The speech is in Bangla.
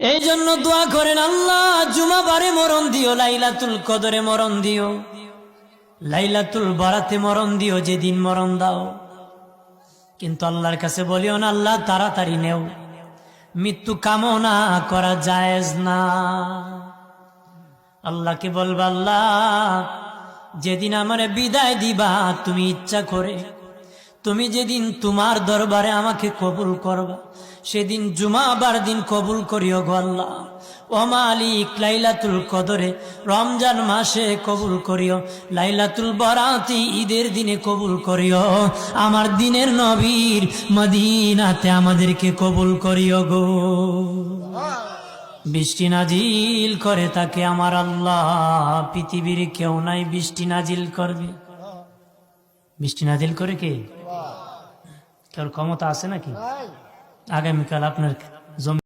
এই জন্য দোয়া করেন, আল্লাহ জুমাবারে মরণ দিও, লাইলাতুল কদরে মরণ দিও, লাইলাতুল বারাতে মরণ দিও, যেদিন মরণ দাও। কিন্তু আল্লাহর কাছে বলিও না আল্লাহ তাড়াতাড়ি নেও, মৃত্যু কামনা করা জায়েজ না। আল্লাহকে বলবা, আল্লাহ যেদিন আমারে বিদায় দিবা তুমি ইচ্ছা করে, তুমি যেদিন তোমার দরবারে আমাকে কবুল করবা, সেদিন জুমাবার দিন কবুল করিও গো আল্লাহ। ও মালিক, লাইলাতুল কদরে রমজান মাসে কবুল করিও, লাইলাতুল বারাতি ঈদের দিনে কবুল করিও, আমার দিনের নবীর মদিনাতে আমাদেরকে কবুল করিও গো। বৃষ্টি নাজিল করে তাকে আমার আল্লাহ, পৃথিবীর কেউ নাই বৃষ্টি নাজিল করবে। বৃষ্টি নাজিল করে কে? কেউ ক্ষমতা আছে নাকি? আগামীকাল আপনার জমি